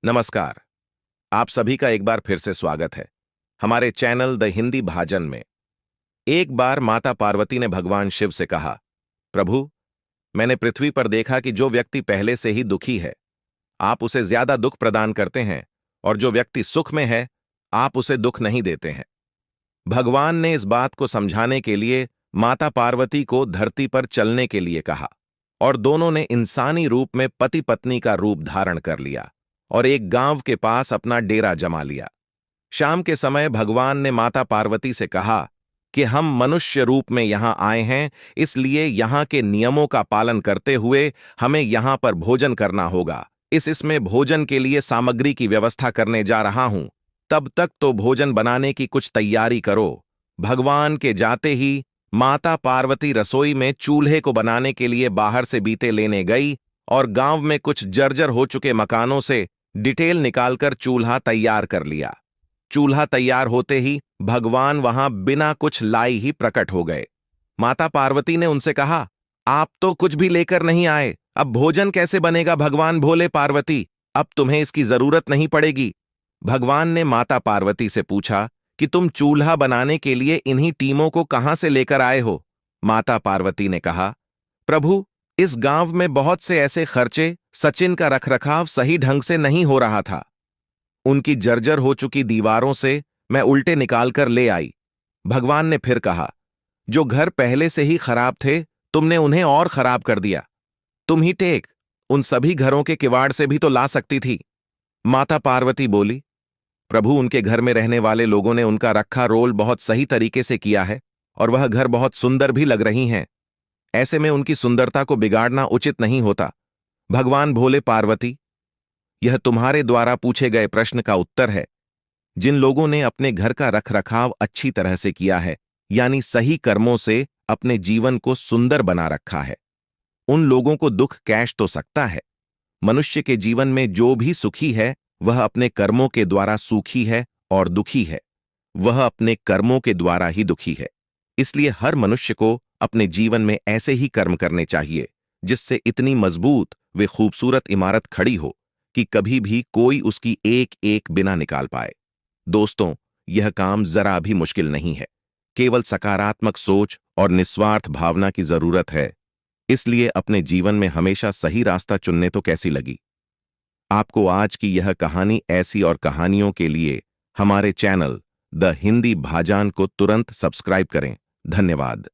नमस्कार। आप सभी का एक बार फिर से स्वागत है हमारे चैनल द हिंदी भाजन में। एक बार माता पार्वती ने भगवान शिव से कहा, प्रभु, मैंने पृथ्वी पर देखा कि जो व्यक्ति पहले से ही दुखी है, आप उसे ज्यादा दुख प्रदान करते हैं, और जो व्यक्ति सुख में है, आप उसे दुख नहीं देते हैं। भगवान ने इस बात को समझाने के लिए माता पार्वती को धरती पर चलने के लिए कहा, और दोनों ने इंसानी रूप में पति पत्नी का रूप धारण कर लिया और एक गांव के पास अपना डेरा जमा लिया। शाम के समय भगवान ने माता पार्वती से कहा कि हम मनुष्य रूप में यहां आए हैं, इसलिए यहां के नियमों का पालन करते हुए हमें यहां पर भोजन करना होगा। इसमें भोजन के लिए सामग्री की व्यवस्था करने जा रहा हूं, तब तक तो भोजन बनाने की कुछ तैयारी करो। भगवान के जाते ही माता पार्वती रसोई में चूल्हे को बनाने के लिए बाहर से बीते लेने गई और गांव में कुछ जर्जर हो चुके मकानों से डिटेल निकालकर चूल्हा तैयार कर लिया। चूल्हा तैयार होते ही भगवान वहां बिना कुछ लाई ही प्रकट हो गए। माता पार्वती ने उनसे कहा, आप तो कुछ भी लेकर नहीं आए, अब भोजन कैसे बनेगा? भगवान बोले, पार्वती, अब तुम्हें इसकी जरूरत नहीं पड़ेगी। भगवान ने माता पार्वती से पूछा कि तुम चूल्हा बनाने के लिए इन्हीं टीमों को कहां से लेकर आए हो? माता पार्वती ने कहा, प्रभु, इस गांव में बहुत से ऐसे खर्चे, सचिन का रखरखाव सही ढंग से नहीं हो रहा था। उनकी जर्जर हो चुकी दीवारों से मैं उल्टे निकालकर ले आई। भगवान ने फिर कहा, जो घर पहले से ही खराब थे, तुमने उन्हें और खराब कर दिया। तुम ही टेक, उन सभी घरों के किवाड़ से भी तो ला सकती थी। माता पार्वती बोली, प्रभु, उनके घर में रहने वाले लोगों ने उनका रखा रोल बहुत सही तरीके से किया है और वह घर बहुत सुंदर भी लग रही हैं। ऐसे में उनकी सुंदरता को बिगाड़ना उचित नहीं होता। भगवान भोले, पार्वती, यह तुम्हारे द्वारा पूछे गए प्रश्न का उत्तर है। जिन लोगों ने अपने घर का रखरखाव अच्छी तरह से किया है, यानी सही कर्मों से अपने जीवन को सुंदर बना रखा है, उन लोगों को दुख कैश तो सकता है। मनुष्य के जीवन में जो भी सुखी है, वह अपने कर्मों के द्वारा सुखी है, और दुखी है, वह अपने कर्मों के द्वारा ही दुखी है। इसलिए हर मनुष्य को अपने जीवन में ऐसे ही कर्म करने चाहिए जिससे इतनी मजबूत व खूबसूरत इमारत खड़ी हो कि कभी भी कोई उसकी एक एक बिना निकाल पाए। दोस्तों, यह काम जरा भी मुश्किल नहीं है। केवल सकारात्मक सोच और निस्वार्थ भावना की जरूरत है। इसलिए अपने जीवन में हमेशा सही रास्ता चुनने तो कैसी लगी? आपको आज की यह कहानी ऐसी और कहानियों के लिए हमारे चैनल द हिंदी भाजान को तुरंत सब्सक्राइब करें। धन्यवाद।